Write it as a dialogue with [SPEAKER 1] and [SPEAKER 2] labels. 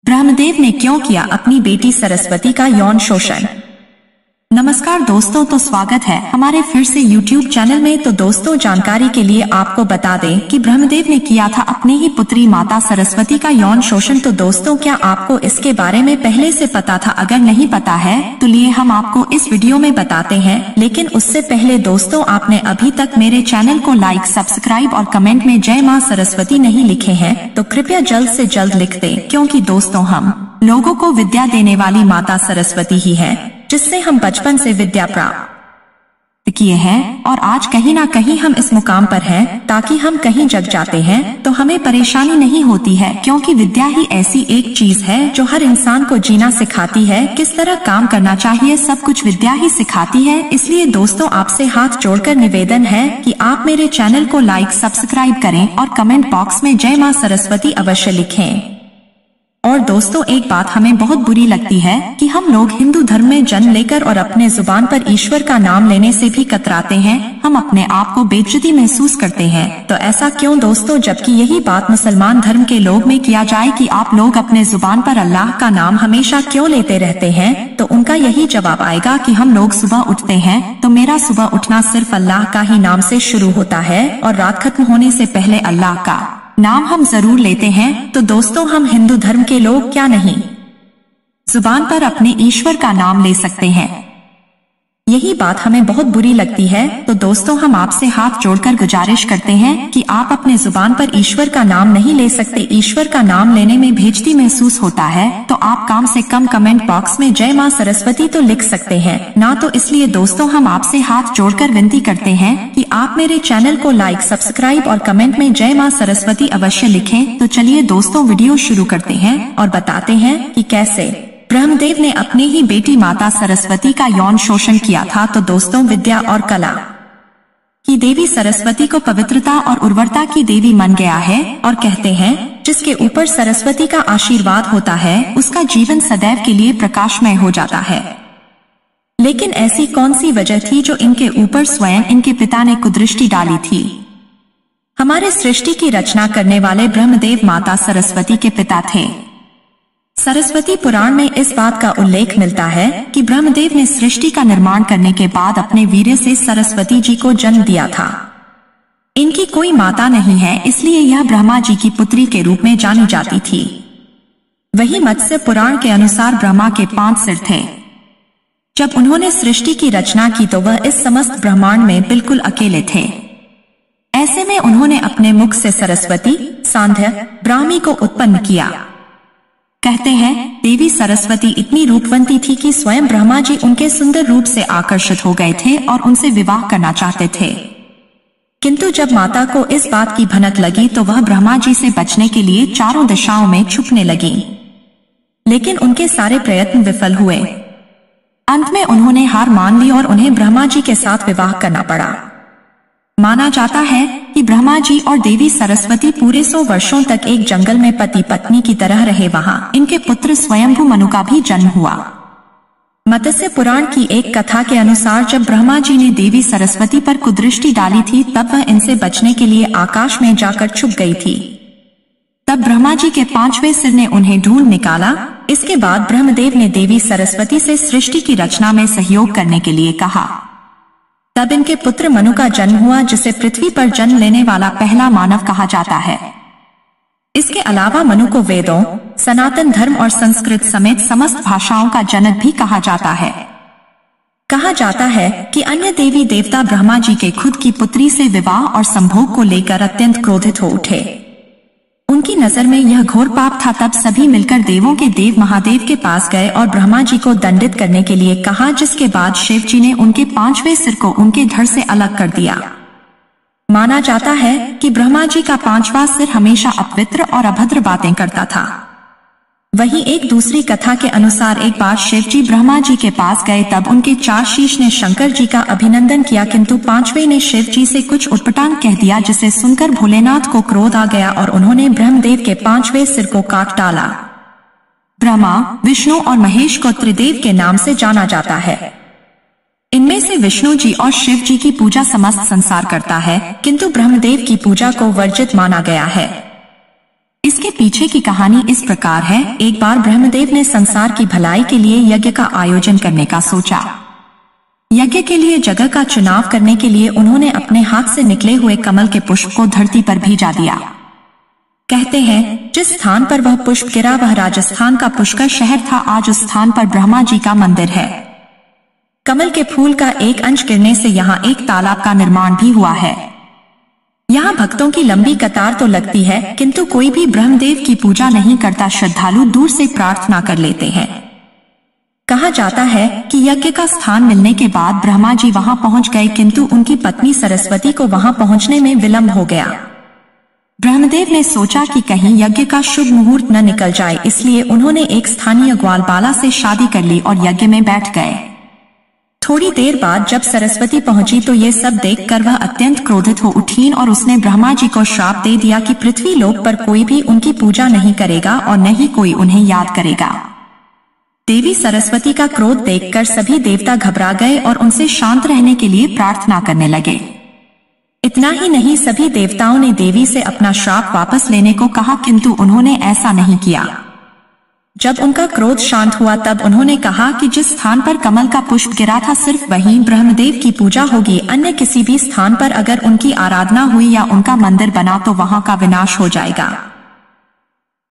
[SPEAKER 1] ब्रह्मदेव ने क्यों किया अपनी बेटी सरस्वती का यौन शोषण। नमस्कार दोस्तों, तो स्वागत है हमारे फिर से YouTube चैनल में। तो दोस्तों, जानकारी के लिए आपको बता दें कि ब्रह्मदेव ने किया था अपने ही पुत्री माता सरस्वती का यौन शोषण। तो दोस्तों, क्या आपको इसके बारे में पहले से पता था? अगर नहीं पता है तो लिए हम आपको इस वीडियो में बताते हैं। लेकिन उससे पहले दोस्तों, आपने अभी तक मेरे चैनल को लाइक, सब्सक्राइब और कमेंट में जय माँ सरस्वती नहीं लिखे हैं तो कृपया जल्द से जल्द लिख दें, क्योंकि दोस्तों हम लोगों को विद्या देने वाली माता सरस्वती ही है, जिससे हम बचपन से विद्या प्राप्त किए हैं। और आज कहीं ना कहीं हम इस मुकाम पर हैं, ताकि हम कहीं जग जाते हैं तो हमें परेशानी नहीं होती है, क्योंकि विद्या ही ऐसी एक चीज है जो हर इंसान को जीना सिखाती है, किस तरह काम करना चाहिए, सब कुछ विद्या ही सिखाती है। इसलिए दोस्तों, आपसे हाथ जोड़कर निवेदन है कि आप मेरे चैनल को लाइक, सब्सक्राइब करें और कमेंट बॉक्स में जय माँ सरस्वती अवश्य लिखें। और दोस्तों, एक बात हमें बहुत बुरी लगती है कि हम लोग हिंदू धर्म में जन्म लेकर और अपने जुबान पर ईश्वर का नाम लेने से भी कतराते हैं। हम अपने आप को बेइज्जती महसूस करते हैं। तो ऐसा क्यों दोस्तों, जबकि यही बात मुसलमान धर्म के लोग में किया जाए कि आप लोग अपने जुबान पर अल्लाह का नाम हमेशा क्यों लेते रहते हैं? तो उनका यही जवाब आएगा कि हम लोग सुबह उठते हैं तो मेरा सुबह उठना सिर्फ अल्लाह का ही नाम से शुरू होता है, और रात खत्म होने से पहले अल्लाह का नाम हम जरूर लेते हैं। तो दोस्तों, हम हिंदू धर्म के लोग क्या नहीं जुबान पर अपने ईश्वर का नाम ले सकते हैं? यही बात हमें बहुत बुरी लगती है। तो दोस्तों, हम आपसे हाथ जोड़कर गुजारिश करते हैं कि आप अपने जुबान पर ईश्वर का नाम नहीं ले सकते। ईश्वर का नाम लेने में बेइज्जती महसूस होता है, तो आप कम से कम कमेंट बॉक्स में जय माँ सरस्वती तो लिख सकते हैं ना। तो इसलिए दोस्तों, हम आपसे हाथ जोड़कर विनती करते हैं कि आप मेरे चैनल को लाइक, सब्सक्राइब और कमेंट में जय माँ सरस्वती अवश्य लिखें। तो चलिए दोस्तों, वीडियो शुरू करते हैं और बताते हैं कि कैसे ब्रह्मदेव ने अपनी ही बेटी माता सरस्वती का यौन शोषण किया था। तो दोस्तों, विद्या और कला की देवी सरस्वती को पवित्रता और उर्वरता की देवी मान गया है, और कहते हैं जिसके ऊपर सरस्वती का आशीर्वाद होता है उसका जीवन सदैव के लिए प्रकाशमय हो जाता है। लेकिन ऐसी कौन सी वजह थी जो इनके ऊपर स्वयं इनके पिता ने कुदृष्टि डाली थी? हमारे सृष्टि की रचना करने वाले ब्रह्मदेव माता सरस्वती के पिता थे। सरस्वती पुराण में इस बात का उल्लेख मिलता है कि ब्रह्मदेव ने सृष्टि का निर्माण करने के बाद अपने वीर्य से सरस्वती जी को जन्म दिया था। इनकी कोई माता नहीं है, इसलिए यह ब्रह्मा जी की पुत्री के रूप में जानी जाती थी। वही मत्स्य पुराण के अनुसार ब्रह्मा के 5 सिर थे। जब उन्होंने सृष्टि की रचना की तो वह इस समस्त ब्रह्मांड में बिल्कुल अकेले थे। ऐसे में उन्होंने अपने मुख से सरस्वती, सांध्य, ब्राह्मी को उत्पन्न किया। कहते हैं देवी सरस्वती इतनी रूपवंती थी कि स्वयं ब्रह्मा जी उनके सुंदर रूप से आकर्षित हो गए थे और उनसे विवाह करना चाहते थे। किंतु जब माता को इस बात की भनक लगी तो वह ब्रह्मा जी से बचने के लिए चारों दिशाओं में छुपने लगी। लेकिन उनके सारे प्रयत्न विफल हुए। अंत में उन्होंने हार मान ली और उन्हें ब्रह्मा जी के साथ विवाह करना पड़ा। माना जाता है कि ब्रह्मा जी और देवी सरस्वती पूरे 100 वर्षों तक एक जंगल में पति पत्नी की तरह रहे। वहां इनके पुत्र स्वयंभू मनु का भी जन्म हुआ। मत्स्य पुराण की एक कथा के अनुसार जब ब्रह्मा जी ने देवी सरस्वती पर कुदृष्टि डाली थी तब वह इनसे बचने के लिए आकाश में जाकर छुप गई थी। तब ब्रह्मा जी के 5वें सिर ने उन्हें ढूंढ निकाला। इसके बाद ब्रह्मदेव ने देवी सरस्वती से सृष्टि की रचना में सहयोग करने के लिए कहा। तब इनके पुत्र मनु का जन्म हुआ, जिसे पृथ्वी पर जन्म लेने वाला पहला मानव कहा जाता है। इसके अलावा मनु को वेदों, सनातन धर्म और संस्कृत समेत समस्त भाषाओं का जनक भी कहा जाता है। कहा जाता है कि अन्य देवी देवता ब्रह्मा जी के खुद की पुत्री से विवाह और संभोग को लेकर अत्यंत क्रोधित हो उठे। उनकी नजर में यह घोर पाप था। तब सभी मिलकर देवों के देव महादेव के पास गए और ब्रह्मा जी को दंडित करने के लिए कहा, जिसके बाद शिव जी ने उनके 5वें सिर को उनके धड़ से अलग कर दिया। माना जाता है कि ब्रह्मा जी का 5वां सिर हमेशा अपवित्र और अभद्र बातें करता था। वहीं एक दूसरी कथा के अनुसार एक बार शिव जी ब्रह्मा जी के पास गए, तब उनके 4 शीश ने शंकर जी का अभिनंदन किया, किंतु 5वें ने शिव जी से कुछ उटपटांग कह दिया, जिसे सुनकर भोलेनाथ को क्रोध आ गया और उन्होंने ब्रह्मदेव के 5वें सिर को काट डाला। ब्रह्मा, विष्णु और महेश को त्रिदेव के नाम से जाना जाता है। इनमें से विष्णु जी और शिव जी की पूजा समस्त संसार करता है, किंतु ब्रह्मदेव की पूजा को वर्जित माना गया है। इसके पीछे की कहानी इस प्रकार है। एक बार ब्रह्मदेव ने संसार की भलाई के लिए यज्ञ का आयोजन करने का सोचा। यज्ञ के लिए जगह का चुनाव करने के लिए उन्होंने अपने हाथ से निकले हुए कमल के पुष्प को धरती पर भेजा दिया। कहते हैं जिस स्थान पर वह पुष्प गिरा वह राजस्थान का पुष्कर शहर था। आज उस स्थान पर ब्रह्मा जी का मंदिर है। कमल के फूल का एक अंश गिरने से यहाँ एक तालाब का निर्माण भी हुआ है। यहाँ भक्तों की लंबी कतार तो लगती है, किंतु कोई भी ब्रह्मदेव की पूजा नहीं करता। श्रद्धालु दूर से प्रार्थना कर लेते हैं। कहा जाता है कि यज्ञ का स्थान मिलने के बाद ब्रह्मा जी वहां पहुंच गए, किंतु उनकी पत्नी सरस्वती को वहां पहुंचने में विलंब हो गया। ब्रह्मदेव ने सोचा कि कहीं यज्ञ का शुभ मुहूर्त न निकल जाए, इसलिए उन्होंने एक स्थानीय ग्वालबाला से शादी कर ली और यज्ञ में बैठ गए। थोड़ी देर बाद जब सरस्वती पहुंची तो ये सब देखकर वह अत्यंत क्रोधित हो उठी और उसने ब्रह्मा जी को श्राप दे दिया कि पृथ्वी लोक पर कोई भी उनकी पूजा नहीं करेगा और न ही कोई उन्हें याद करेगा। देवी सरस्वती का क्रोध देखकर सभी देवता घबरा गए और उनसे शांत रहने के लिए प्रार्थना करने लगे। इतना ही नहीं, सभी देवताओं ने देवी से अपना श्राप वापस लेने को कहा, किंतु उन्होंने ऐसा नहीं किया। जब उनका क्रोध शांत हुआ तब उन्होंने कहा कि जिस स्थान पर कमल का पुष्प गिरा था सिर्फ वहीं ब्रह्मदेव की पूजा होगी। अन्य किसी भी स्थान पर अगर उनकी आराधना हुई या उनका मंदिर बना तो वहां का विनाश हो जाएगा।